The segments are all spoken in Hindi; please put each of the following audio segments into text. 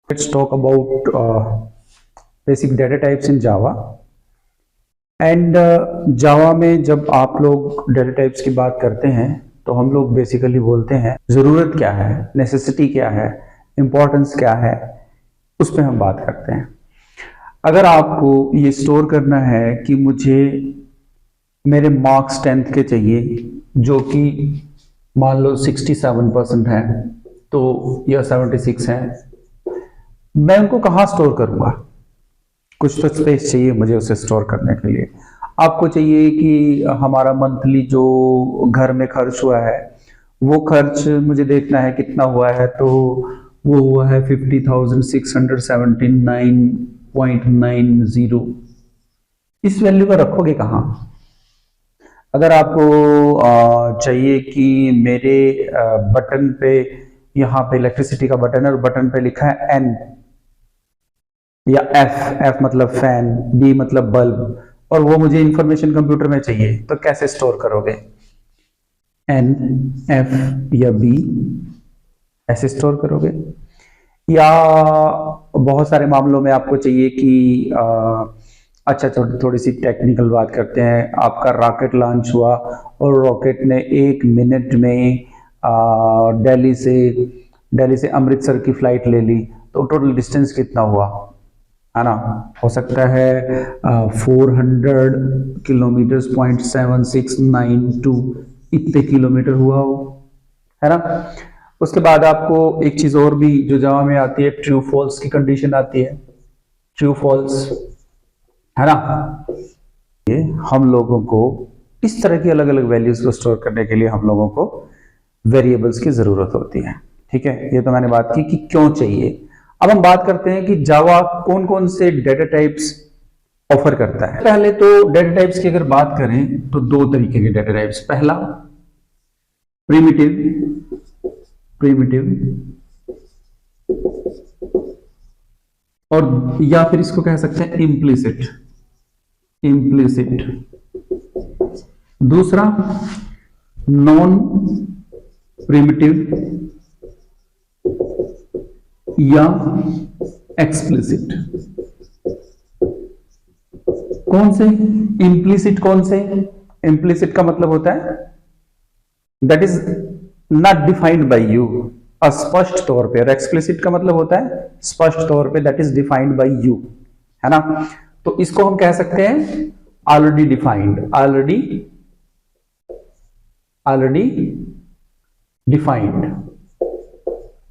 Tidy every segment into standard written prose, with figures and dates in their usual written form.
Let's talk about basic data types in Java. And Java में जब आप लोग डेटा टाइप्स की बात करते हैं तो हम लोग बेसिकली बोलते हैं ज़रूरत क्या है, नेसेसिटी क्या है, इम्पोर्टेंस क्या है, उस पर हम बात करते हैं। अगर आपको ये स्टोर करना है कि मुझे मेरे मार्क्स 10th के चाहिए जो कि मान लो 67% है तो या 76 है, मैं उनको कहाँ स्टोर करूँगा? कुछ तो स्पेस चाहिए मुझे उसे स्टोर करने के लिए। आपको चाहिए कि हमारा मंथली जो घर में खर्च हुआ है वो खर्च मुझे देखना है कितना हुआ है, तो वो हुआ है 50,679.90। इस वैल्यू को रखोगे कहाँ? अगर आपको चाहिए कि मेरे बटन पे, यहाँ पे इलेक्ट्रिसिटी का बटन है और बटन पे लिखा है एन या एफ मतलब फैन, बी मतलब बल्ब, और वो मुझे इंफॉर्मेशन कंप्यूटर में चाहिए, तो कैसे स्टोर करोगे? एन, एफ या बी ऐसे स्टोर करोगे। या बहुत सारे मामलों में आपको चाहिए कि अच्छा थोड़ी सी टेक्निकल बात करते हैं। आपका रॉकेट लॉन्च हुआ और रॉकेट ने 1 मिनट में दिल्ली से अमृतसर की फ्लाइट ले ली, तो टोटल डिस्टेंस कितना हुआ, है ना? हो सकता है 400 किलोमीटर 0.7692 इतने किलोमीटर हुआ हो, है ना? उसके बाद आपको एक चीज और भी जो जावा में आती है, ट्रू फॉल्स की कंडीशन आती है। ट्रू फॉल्स, है ना? ये हम लोगों को इस तरह की अलग अलग वैल्यूज को स्टोर करने के लिए हम लोगों को वेरिएबल्स की जरूरत होती है। ठीक है, ये तो मैंने बात की कि क्यों चाहिए। अब हम बात करते हैं कि जावा कौन कौन से डेटा टाइप्स ऑफर करता है। पहले तो डेटा टाइप्स की अगर बात करें तो 2 तरीके के डेटा टाइप्स। पहला प्रिमिटिव और या फिर इसको कह सकते हैं इम्प्लिसिट। दूसरा नॉन प्रिमिटिव या एक्सप्लिसिट। कौन से इम्प्लिसिट? कौन से इम्प्लिसिट का मतलब होता है that is not defined by you, अस्पष्ट तौर पे। और एक्सप्लिसिट का मतलब होता है स्पष्ट तौर पे, that is defined by you, है ना? तो इसको हम कह सकते हैं already defined, already defined.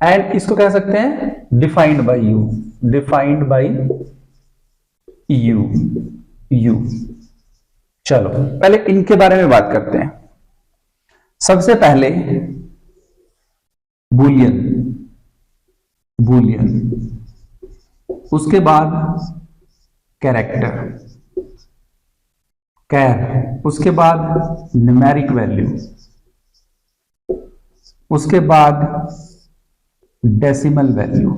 And इसको कह सकते हैं डिफाइंड बाय यू। चलो पहले इनके बारे में बात करते हैं। सबसे पहले बूलियन, उसके बाद कैरेक्टर, उसके बाद न्यूमेरिक वैल्यू, उसके बाद डेसिमल वैल्यू।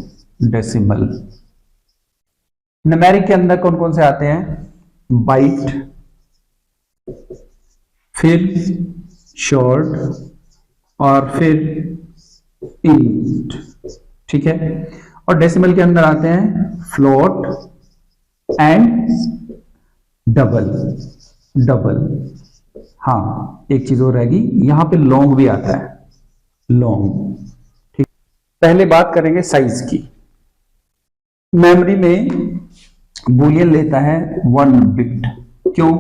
न्यूमेरिक के अंदर कौन कौन से आते हैं? बाइट, फिर शॉर्ट और फिर इंट। ठीक है, और डेसिमल के अंदर आते हैं फ्लोट एंड डबल। हाँ, एक चीज और रहेगी, यहां पे लॉन्ग भी आता है, लॉन्ग। ठीक, पहले बात करेंगे साइज की। मेमोरी में बूलियन लेता है 1 बिट। क्यों?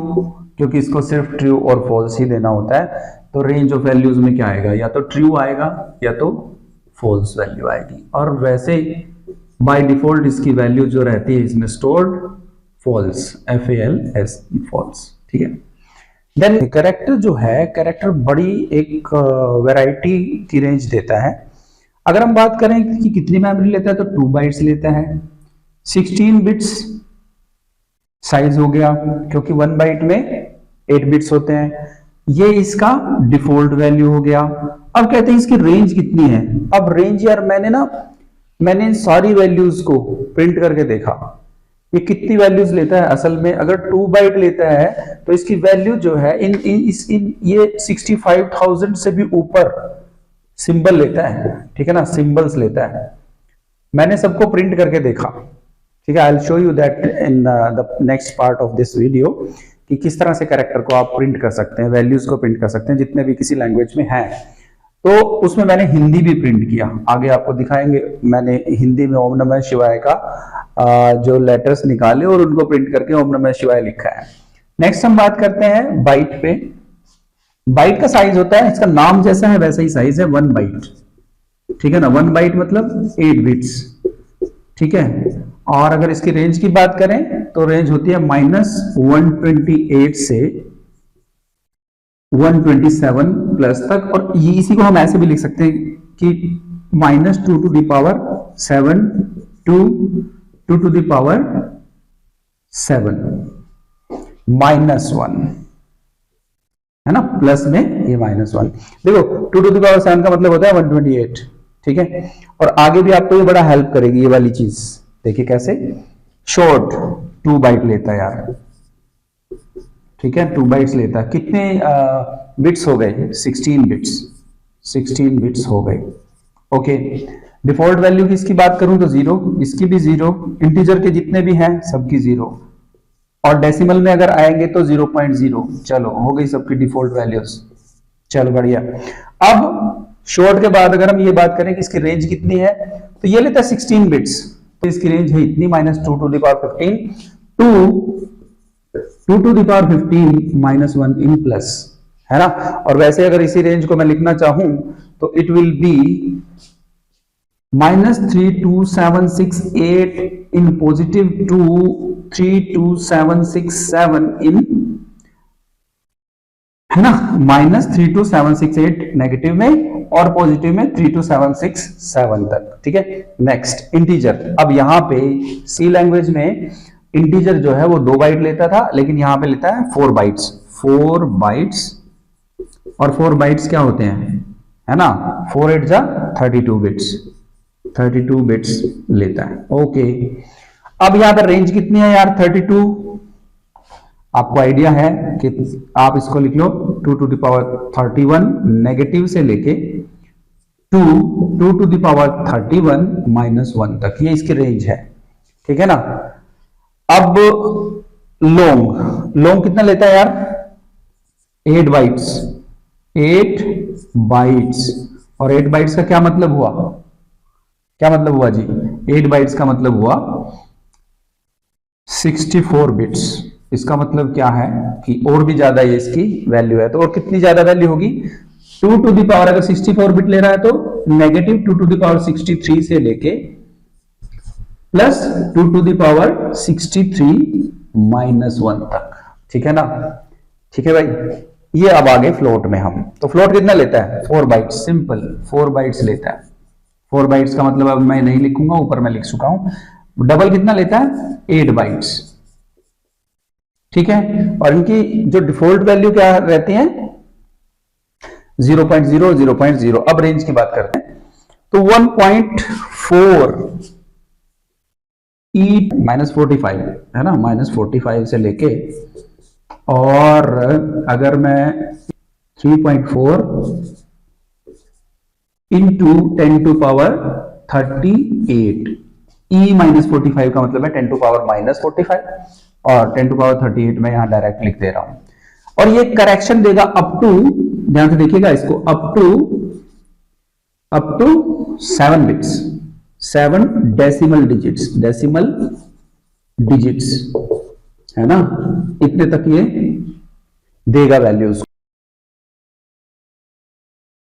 क्योंकि इसको सिर्फ ट्रू और फॉल्स ही देना होता है। तो रेंज ऑफ वैल्यूज में क्या आएगा? या तो ट्रू आएगा या तो फॉल्स वैल्यू आएगी। और वैसे बाय डिफॉल्ट इसकी वैल्यू जो रहती है इसमें स्टोर्ड फॉल्स, FALS, फॉल्स। ठीक है। देन कैरेक्टर जो है, कैरेक्टर बड़ी एक वैरायटी की रेंज देता है। अगर हम बात करें कि कितनी मेमोरी लेता है तो 2 बाइट्स लेता है। 16 बिट्स साइज हो गया, क्योंकि 1 बाइट में 8 बिट्स होते हैं। ये इसका डिफॉल्ट वैल्यू हो गया। अब कहते हैं इसकी रेंज कितनी है। अब रेंज यार मैंने इन सारी वैल्यूज को प्रिंट करके देखा, ये कितनी वैल्यूज लेता है असल में। अगर 2 बाइट लेता है तो इसकी वैल्यू जो है ये 65,000 से भी ऊपर सिंबल लेता है। ठीक है ना, सिंबल्स लेता है। मैंने सबको प्रिंट करके देखा, ठीक है। I will show you that in the next part of this video कि किस तरह से कैरेक्टर को आप प्रिंट कर सकते हैं, वैल्यूज को प्रिंट कर सकते हैं जितने भी किसी लैंग्वेज में हैं। तो उसमें मैंने हिंदी भी प्रिंट किया, आगे आपको दिखाएंगे। मैंने हिंदी में ओम नमः शिवाय का जो लेटर्स निकाले और उनको प्रिंट करके ओम नमः शिवाय लिखा है। नेक्स्ट हम बात करते हैं बाइट पे। बाइट का साइज होता है, इसका नाम जैसा है वैसा ही साइज है, 1 बाइट, ठीक है ना। 1 बाइट मतलब 8 बिट्स, ठीक है। और अगर इसकी रेंज की बात करें तो रेंज होती है -128 से 127 प्लस तक। और ये इसी को हम ऐसे भी लिख सकते हैं कि -2 to the power 7 to 2 to the power 7 -1, है ना, प्लस में ये -1। देखो 2 to the power 7 का मतलब होता है 128, ठीक है। और आगे भी आपको ये बड़ा हेल्प करेगी ये वाली चीज। देखिए कैसे, शॉर्ट 2 बाइट लेता है यार, ठीक है, 2 बाइट्स लेता है। कितने बिट्स हो गए? 16 बिट्स, 16 बिट्स हो गए, ओके। डिफॉल्ट वैल्यू की इसकी बात करूं तो 0, इसकी भी 0, इंटीजर के जितने भी हैं सबकी 0, और डेसिमल में अगर आएंगे तो 0.0। चलो हो गई सबकी डिफॉल्ट वैल्यूज, चलो बढ़िया। अब शॉर्ट के बाद अगर हम ये बात करें कि इसकी रेंज कितनी है, तो ये लेता है 16 बिट्स, तो इसकी रेंज है इतनी, -2 to the power 15 to 2 to the power 15 -1 in plus, है ना। और वैसे अगर इसी रेंज को मैं लिखना चाहूं तो it will be -32768 in positive to 32767 in, है ना, -32768 नेगेटिव में और पॉजिटिव में 32767 तक, ठीक है। Next integer. अब यहां पे सी लैंग्वेज में इंटीजर जो है वो 2 बाइट लेता था, लेकिन यहां पे लेता है 4 बाइट्स, 4 बाइट्स। और 4 बाइट्स क्या होते हैं, है ना, 4 8 जा 32 बिट्स, 32 बिट्स लेता है, ओके। अब यहां पर रेंज कितनी है यार? 32। आपको आइडिया है कि आप इसको लिख लो 2 to the power 31 नेगेटिव से लेके 2 to the power 31 -1 तक, ये इसकी रेंज है, ठीक है ना। अब लॉन्ग कितना लेता है यार? 8 बाइट्स, 8 बाइट्स। और 8 बाइट्स का क्या मतलब हुआ? क्या मतलब हुआ जी? 8 बाइट्स का मतलब हुआ 64 बिट्स। इसका मतलब क्या है कि और भी ज्यादा ये इसकी वैल्यू है, तो और कितनी ज्यादा वैल्यू होगी? 2 to the power, अगर 64 बिट ले रहा है तो -2 to the power 63 से लेके प्लस 2 to the power 63 -1 तक, ठीक है ना। ठीक है भाई, ये अब आगे फ्लोट में हम, तो फ्लोट कितना लेता है? 4 बाइट्स, सिंपल 4 बाइट्स लेता है। 4 बाइट्स का मतलब अब मैं नहीं लिखूंगा, ऊपर मैं लिख चुका हूं। डबल कितना लेता है? 8 बाइट्स, ठीक है। और इनकी जो डिफॉल्ट वैल्यू क्या रहती है? 0.0 0.0। अब रेंज की बात करते हैं तो 1.4 e -45 है ना, -45 से लेके, और अगर मैं 3.4 इंटू 10 to power 38, e -45 का मतलब है 10 to power -45, और 10 to power 38 में यहां डायरेक्ट लिख दे रहा हूं। और ये करेक्शन देगा अप टू, ध्यान से देखिएगा इसको, up to 7 bits, 7 decimal digits, है ना, इतने तक ये देगा वैल्यूज।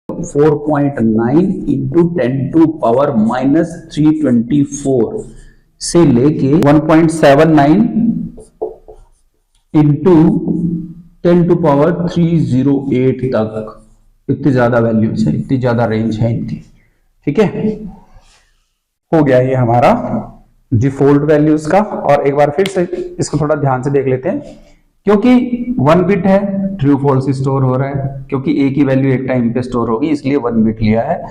4.9 इंटू 10 to power -324 से लेके 1.79 इंटू 10 to power 308 तक, इतनी ज्यादा वैल्यूज है, इतनी ज्यादा रेंज है इनकी, ठीक है। हो गया ये हमारा डिफॉल्ट वैल्यूज का। और एक बार फिर से इसको थोड़ा ध्यान से देख लेते हैं, क्योंकि 1 बिट है, ट्रू फॉल्स स्टोर हो रहा है, क्योंकि एक ही वैल्यू एक टाइम पे स्टोर होगी, इसलिए 1 बिट लिया है।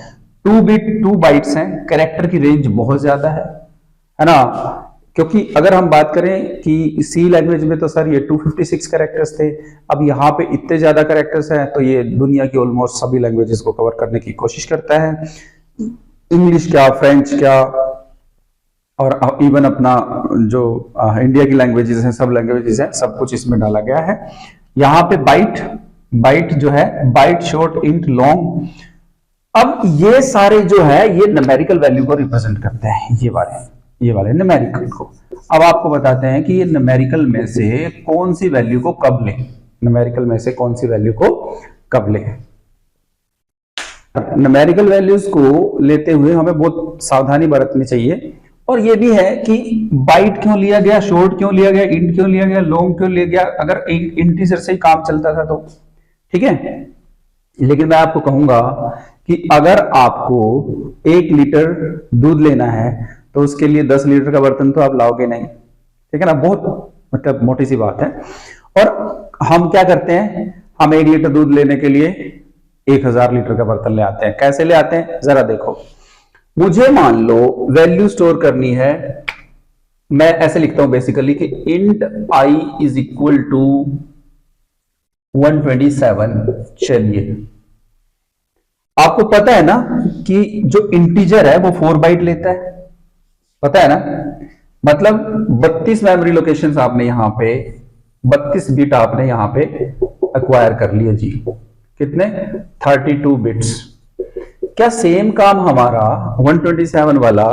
2 बाइट्स हैं, कैरेक्टर की रेंज बहुत ज्यादा है ना। क्योंकि अगर हम बात करें कि सी लैंग्वेज में तो सर ये 256 कैरेक्टर्स थे, अब यहाँ पे इतने ज्यादा कैरेक्टर्स हैं, तो ये दुनिया की ऑलमोस्ट सभी लैंग्वेजेस को कवर करने की कोशिश करता है। इंग्लिश क्या, फ्रेंच क्या, और इवन अपना जो इंडिया की लैंग्वेजेस हैं, सब लैंग्वेजेस हैं, सब कुछ इसमें डाला गया है। यहाँ पे बाइट, बाइट जो है बाइट, शॉर्ट, इंट, लॉन्ग। अब ये सारे जो है ये न्यूमेरिकल वैल्यू को रिप्रेजेंट करते हैं, ये वाले न्यूमेरिकल को। अब आपको बताते हैं कि ये न्यूमेरिकल में से कौन सी वैल्यू को कब लें, न्यूमेरिकल में से कौन सी वैल्यू को कब लें। न्यूमेरिकल वैल्यूज को लेते हुए हमें बहुत सावधानी बरतनी चाहिए, और ये भी है कि बाइट क्यों लिया गया, शॉर्ट क्यों लिया गया, इंट क्यों लिया गया, लॉन्ग क्यों लिया गया, अगर इंटीजर से ही काम चलता था तो ठीक है। लेकिन मैं आपको कहूंगा कि अगर आपको 1 लीटर दूध लेना है तो उसके लिए 10 लीटर का बर्तन तो आप लाओगे नहीं, ठीक है ना, बहुत मतलब मोटी सी बात है। और हम क्या करते हैं, हम 1 लीटर दूध लेने के लिए 1000 लीटर का बर्तन ले आते हैं। कैसे ले आते हैं जरा देखो, मुझे मान लो वैल्यू स्टोर करनी है, मैं ऐसे लिखता हूं बेसिकली कि int i is equal to 127। चलिए आपको पता है ना कि जो इंटीजर है वो 4 बाइट लेता है, पता है ना, मतलब 32 मेमोरी लोकेशंस आपने यहां पे 32 बिट आपने यहां पे एक्वायर कर लिया जी। कितने? 32 बिट्स। क्या सेम काम हमारा 127 वाला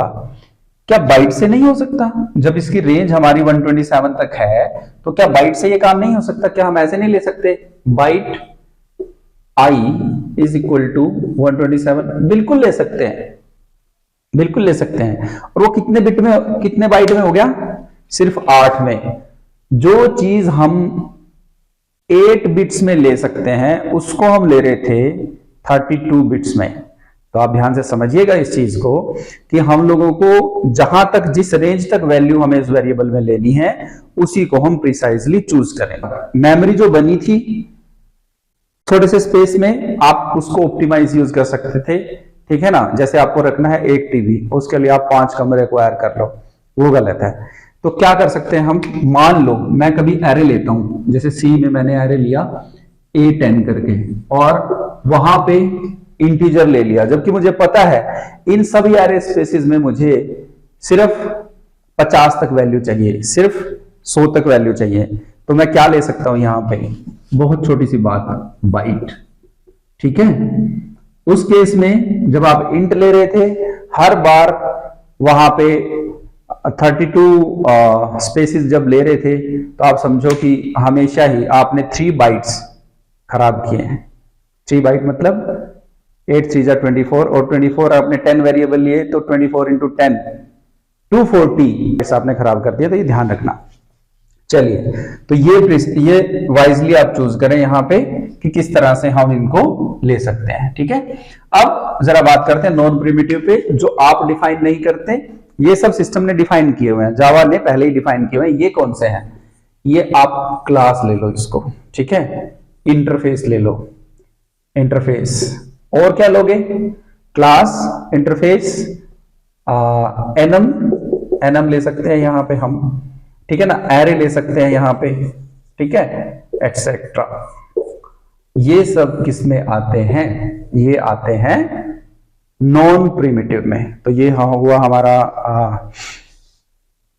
क्या बाइट से नहीं हो सकता? जब इसकी रेंज हमारी 127 तक है तो क्या बाइट से ये काम नहीं हो सकता? क्या हम ऐसे नहीं ले सकते byte i is equal to 127? बिल्कुल ले सकते हैं, बिल्कुल ले सकते हैं। और वो कितने बिट में, कितने बाइट में हो गया? सिर्फ 8 में। जो चीज हम 8 बिट्स में ले सकते हैं उसको हम ले रहे थे 32 बिट्स में। तो आप ध्यान से समझिएगा इस चीज को कि हम लोगों को जहां तक, जिस रेंज तक वैल्यू हमें इस वेरिएबल में लेनी है उसी को हम प्रिसाइजली चूज करें। मेमोरी जो बनी थी थोड़े से स्पेस में, आप उसको ऑप्टिमाइज यूज कर सकते थे, ठीक है ना। जैसे आपको रखना है 1 टीवी, उसके लिए आप 5 कमरे एक्वायर कर लो, वो गलत है। तो क्या कर सकते हैं हम, मान लो मैं कभी एरे लेता हूं, जैसे सी में मैंने एरे लिया A10 करके और वहां पे इंटीजर ले लिया, जबकि मुझे पता है इन सभी एरे स्पेसिस में मुझे सिर्फ 50 तक वैल्यू चाहिए, सिर्फ 100 तक वैल्यू चाहिए। तो मैं क्या ले सकता हूं यहां पे, बहुत छोटी सी बात, बाइट, ठीक है। उस केस में जब आप इंट ले रहे थे, हर बार वहां पे 32 स्पेसिस जब ले रहे थे तो आप समझो कि हमेशा ही आपने 3 बाइट्स खराब किए हैं। 3 बाइट मतलब 8 3 जा 24, और 24 आपने 10 वेरिएबल लिए तो 24 इंटू 10 240 आपने खराब कर दिया। तो ये ध्यान रखना। चलिए, तो ये वाइजली आप चूज करें यहां पे कि किस तरह से हम इनको ले सकते हैं, ठीक है। अब जरा बात करते हैं नॉन प्रिमिटिव पे, जो आप डिफाइन नहीं करते, ये सब सिस्टम ने डिफाइन किए हुए हैं, जावा ने पहले ही डिफाइन किए हुए हैं। ये कौन से हैं? ये आप क्लास ले लो इसको, ठीक है, इंटरफेस ले लो, इंटरफेस, और क्या लोगे? क्लास, इंटरफेस, एनम ले सकते हैं यहां पे हम, ठीक है ना, एरे ले सकते हैं यहां पे, ठीक है, एटसेट्रा। ये सब किस में आते हैं? ये आते हैं नॉन प्रिमिटिव में। तो ये हुआ हमारा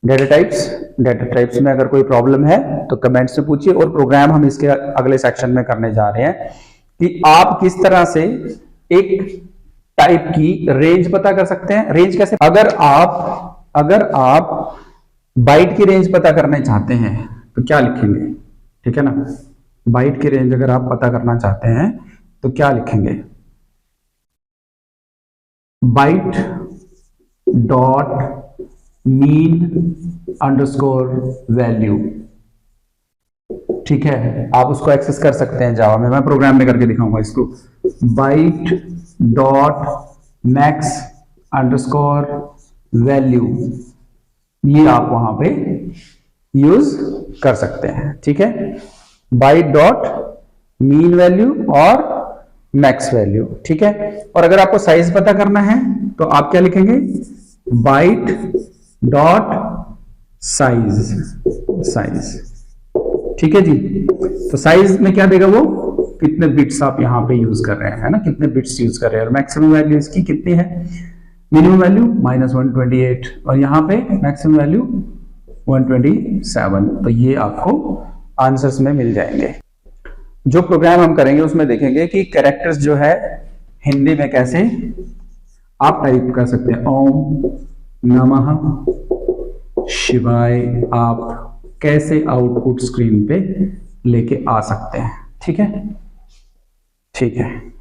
डेटा टाइप्स। डेटा टाइप्स में अगर कोई प्रॉब्लम है तो कमेंट्स में पूछिए, और प्रोग्राम हम इसके अगले सेक्शन में करने जा रहे हैं कि आप किस तरह से एक टाइप की रेंज पता कर सकते हैं। रेंज कैसे? अगर आप बाइट की रेंज पता करना चाहते हैं तो क्या लिखेंगे, ठीक है ना। बाइट की रेंज अगर आप पता करना चाहते हैं तो क्या लिखेंगे? Byte dot min underscore value, ठीक है, आप उसको एक्सेस कर सकते हैं जावा में। मैं प्रोग्राम में करके दिखाऊंगा इसको। Byte dot max underscore value, ये आप वहां पे यूज कर सकते हैं, ठीक है। बाइट डॉट मीन वैल्यू और मैक्स वैल्यू, ठीक है। और अगर आपको साइज पता करना है तो आप क्या लिखेंगे? बाइट डॉट साइज, ठीक है जी। तो साइज में क्या देगा वो? कितने बिट्स आप यहां पे यूज कर रहे हैं, है ना, कितने बिट्स यूज कर रहे हैं, और मैक्सिमम वैल्यू इसकी कितनी है? मिनिमम वैल्यू -128 और यहाँ पे मैक्सिमम वैल्यू 127। तो ये आपको आंसर्स में मिल जाएंगे। जो प्रोग्राम हम करेंगे उसमें देखेंगे कि कैरेक्टर्स जो है हिंदी में कैसे आप टाइप कर सकते हैं। ओम नमः शिवाय आप कैसे आउटपुट स्क्रीन पे लेके आ सकते हैं। ठीक है, ठीक है।